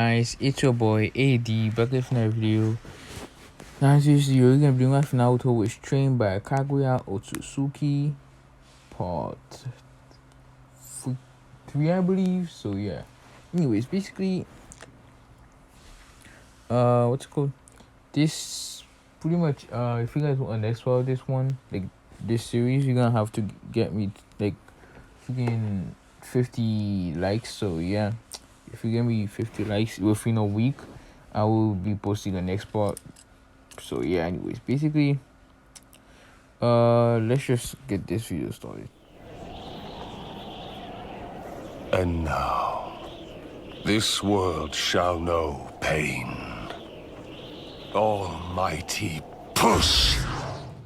Guys, it's your boy AD back with another video. Now as usual, we're gonna be doing Naruto was trained by Kaguya Otsutsuki part 3 I believe. So yeah. Anyways, basically what's it called? This pretty much if you guys want to explore this one, like this series, you're gonna have to get me like freaking 50 likes. So yeah. If you give me 50 likes within a week, I will be posting the next part. So yeah, anyways, basically, let's just get this video started. And now, this world shall know pain. Almighty push!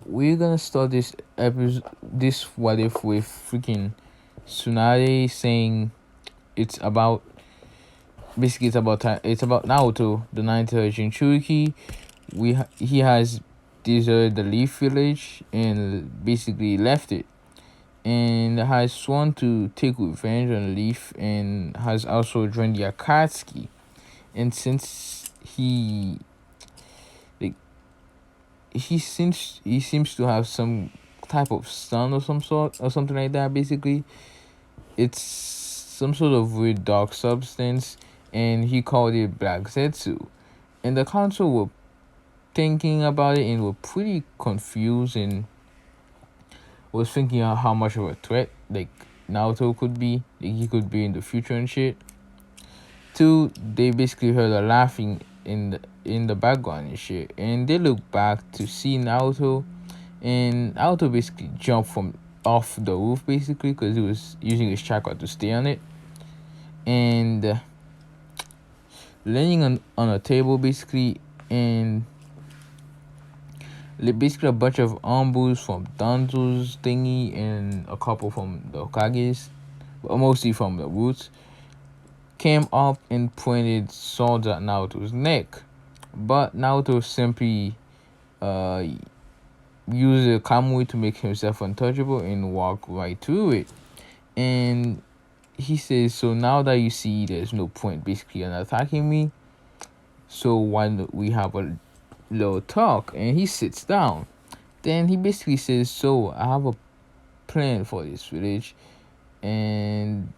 We're gonna start this episode, this what if with freaking Tsunade saying it's about Naruto, the ninth Jinchuriki. He has deserted the Leaf Village and basically left it, and has sworn to take revenge on Leaf, and has also joined the Akatsuki. And since he seems to have some type of son or some sort or something like that. Basically, it's some sort of weird dark substance, and he called it Black Zetsu. And the council were thinking about it and were pretty confused and was thinking of how much of a threat like Naruto could be, like he could be in the future and shit. Two, they basically heard a laughing in the background and shit, and they looked back to see Naruto, and Naruto basically jumped from off the roof basically because he was using his chakra to stay on it, and landing on a table basically, and basically a bunch of ambus from Danzo's thingy and a couple from the Hokages, but mostly from the Roots, came up and pointed swords at Naruto's neck. But Naruto simply used a kamui to make himself untouchable and walk right through it. And he says, so now that you see there's no point basically in attacking me, so why don't we have a little talk? And he sits down. Then he basically says, so I have a plan for this village. And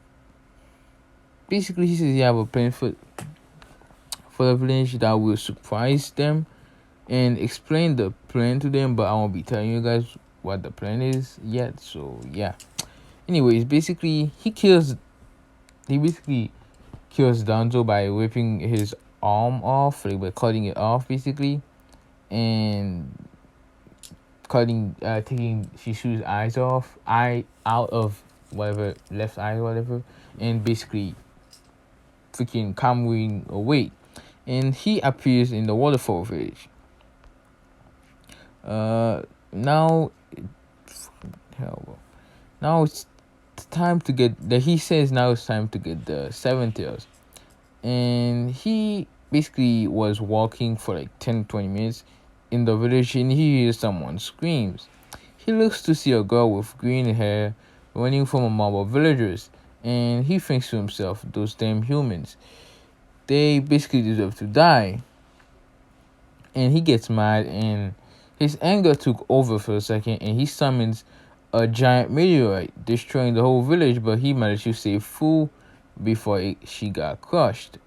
basically he says he have a plan for the village that will surprise them, and explain the plan to them, but I won't be telling you guys what the plan is yet. So yeah. Anyways, basically he basically kills Danzo by ripping his arm off, like by cutting it off basically, and taking Shishu's eye out of whatever, left eye or whatever, and basically freaking Kamuing away. And he appears in the waterfall village. Now it's time to get the he says now it's time to get the seven tails. And he basically was walking for like 10-20 minutes in the village, and he hears someone screams. He looks to see a girl with green hair running from a mob of villagers, and he thinks to himself, those damn humans, they basically deserve to die. And he gets mad, and his anger took over for a second, and he summons a giant meteorite, destroying the whole village, but he managed to save Fu before she got crushed.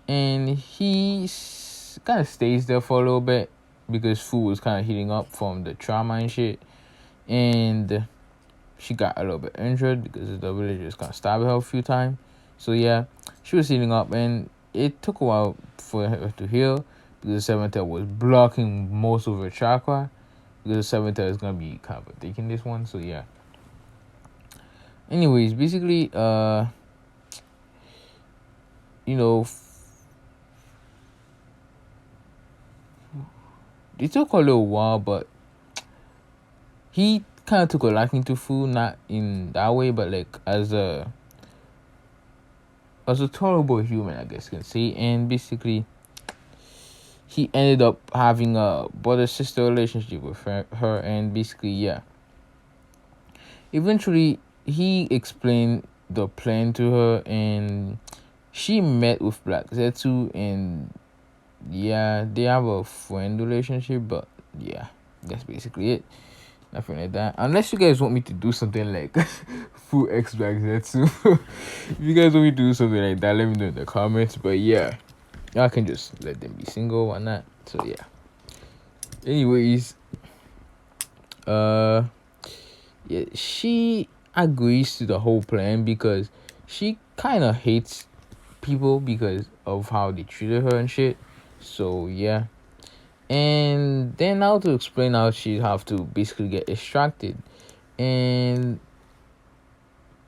And he kind of stays there for a little bit because Fu was kind of heating up from the trauma and shit, and she got a little bit injured because the villagers kind of stabbed her a few times. So yeah, she was heating up, and it took a while for her to heal because the seventh tail was blocking most of her chakra, because the seventh tail is gonna be kind of taking this one. So yeah. Anyways, basically, it took a little while, but he kind of took a liking to Fu, not in that way, but like as a tolerable human, I guess you can say. And basically, he ended up having a brother-sister relationship with her, and basically, yeah. Eventually, he explained the plan to her, and she met with Black Zetsu, and yeah, they have a friend relationship, but yeah, that's basically it. Nothing like that. Unless you guys want me to do something like full X Black Zetsu. If you guys want me to do something like that, let me know in the comments. But yeah, y'all can just let them be single or not. So yeah. Anyways, uh, yeah, she agrees to the whole plan because she kind of hates people because of how they treated her and shit. So yeah, and then now to explain how she have to basically get extracted, and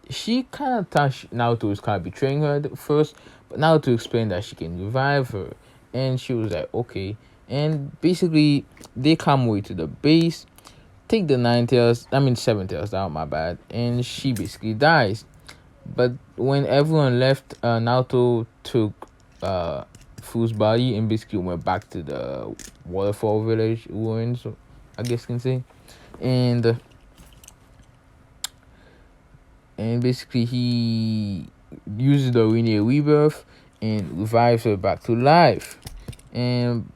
she kind of thought Naruto was kind of betraying her at first, but now to explain that she can revive her, and she was like okay, and basically they come way to the base, take the seven tails out, my bad, and she basically dies. But when everyone left, Naruto took Fu's body and basically went back to the waterfall village ruins, I guess you can say, and basically he uses the linear rebirth and revives her back to life, and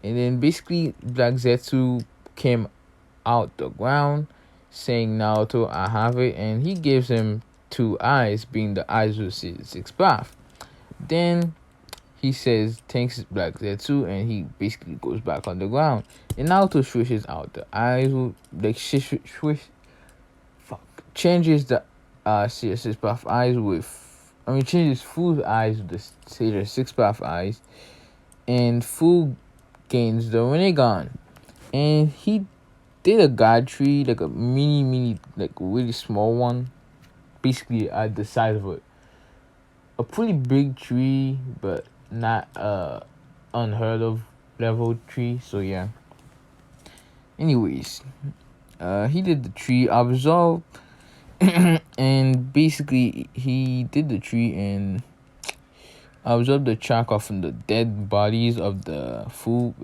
then basically Black Zetsu came out the ground saying Naruto, I have it, and he gives him two eyes, being the eyes of six path. Then he says thanks Black Zetsu, and he basically goes back on the ground. And Naruto switches out the eyes, like changes the six path eyes with, changes Fu's eyes with the six path eyes, and Fu gains the Rinnegan, and he did a god tree, like a mini, like really small one, basically at the size of a pretty big tree, but not unheard of level tree. So yeah. Anyways, he did the tree absolve, and basically he did the tree and absorbed the chakra from the dead bodies of the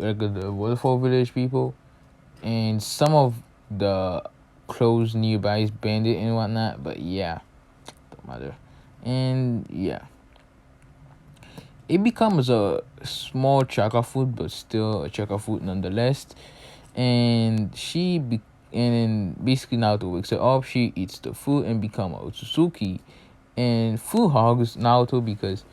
the waterfall village people, and some of the clothes nearby is banded and whatnot, but yeah, don't matter. And yeah, it becomes a small chakra food, but still a chakra food nonetheless. And and then basically Naruto wakes her up, she eats the food and become a otsutsuki, and Fu hugs Naruto because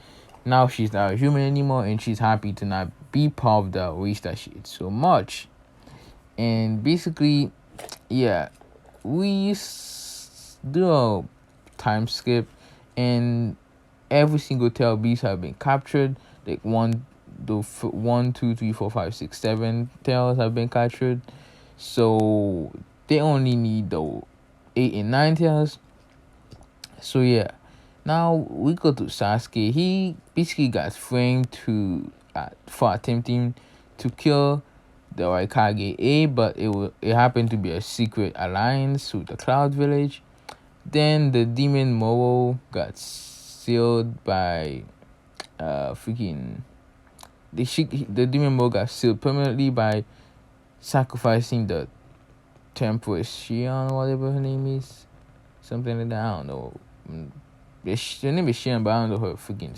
now she's not a human anymore, and she's happy to not be part of the race that she hates so much. And basically, yeah, we do a time skip, and every single tail beast have been captured. Like 2, 3, 4, 5, 6, 7 tails have been captured. So they only need the 8 and 9 tails. So yeah, now we go to Sasuke. He basically got framed for attempting to kill the Raikage A, but it happened to be a secret alliance with the Cloud Village. Then the Demon Moro got sealed by freaking the Demon Moro got sealed permanently by sacrificing the Tempress Shion, whatever her name is, something like that. I don't know. Her name is Shion, but I don't know her freaking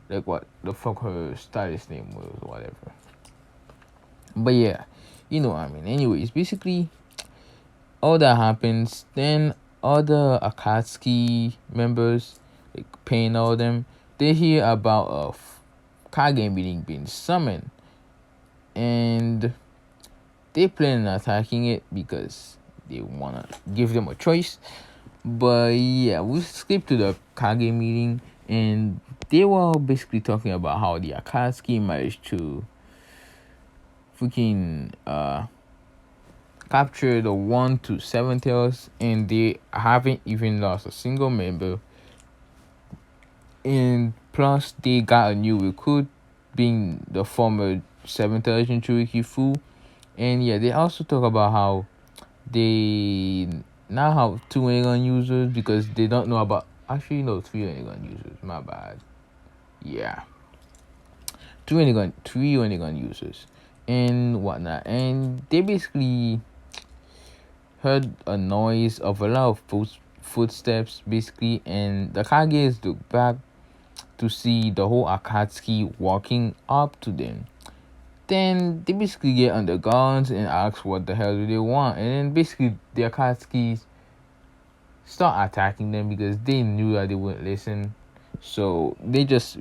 like what the fuck her status name was or whatever. But yeah, you know what I mean. Anyways, basically, all that happens. Then other Akatsuki members, like Pain, all them, they hear about a Kage meeting being summoned, and they plan on attacking it because they wanna give them a choice. But yeah, we skip to the Kage meeting, and they were basically talking about how the Akatsuki managed to freaking capture the 1 to 7 tails, and they haven't even lost a single member. And plus, they got a new recruit, being the former 7th Legend Chuiki Fu. And yeah, they also talk about how they now have 2 Rinnegan users because they don't know about. Actually, no, 3 Rinnegan users. My bad. Yeah. 3 Rinnegan users and whatnot. And they basically heard a noise of a lot of footsteps basically, and the Kages look back to see the whole Akatsuki walking up to them. Then they basically get on the guns and ask what the hell do they want, and then basically the Akatsukis start attacking them because they knew that they wouldn't listen. So they just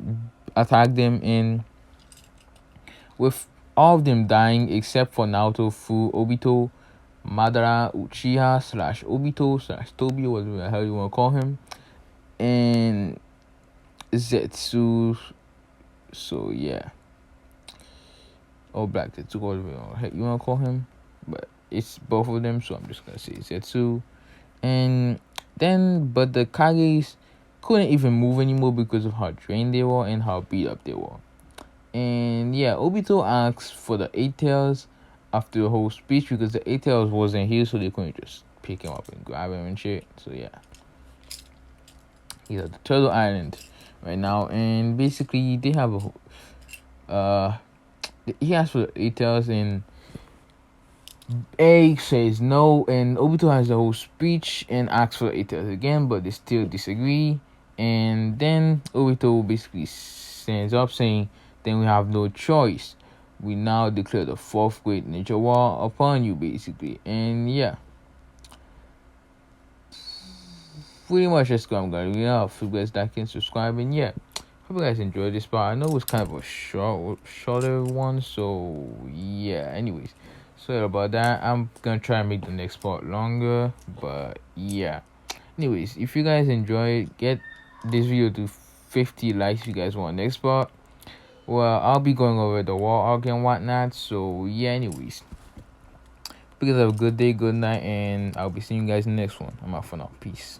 attack them, and with all of them dying except for Naruto, Fu, Obito, Madara, Uchiha slash Obito slash Tobi, whatever the hell you want to call him, and Zetsu. So yeah, or Black Zetsu, whatever you want to call him, but it's both of them. So I'm just gonna say Zetsu, and then but the Kages couldn't even move anymore because of how drained they were and how beat up they were. And yeah, Obito asks for the 8 tails after the whole speech because the 8 tails wasn't here, so they couldn't just pick him up and grab him and shit. So yeah, he's at the Turtle Island right now, and basically they have he asks for the 8 tails, and A says no, and Obito has the whole speech and asks for the 8 tails again, but they still disagree. And then Obito basically stands up saying, then we have no choice. We now declare the fourth great ninja war upon you, basically. And yeah, pretty much that's what I'm gonna do now. If you guys like and subscribe, and yeah, hope you guys enjoyed this part. I know it was kind of a shorter one, so yeah. Anyways, sorry about that. I'm gonna try and make the next part longer, but yeah. Anyways, if you guys enjoyed, get this video to 50 likes if you guys want next part. Well, I'll be going over the wall arc and whatnot. So yeah, anyways, hope you guys have a good day, good night, and I'll be seeing you guys in the next one. I'm out for now. Peace.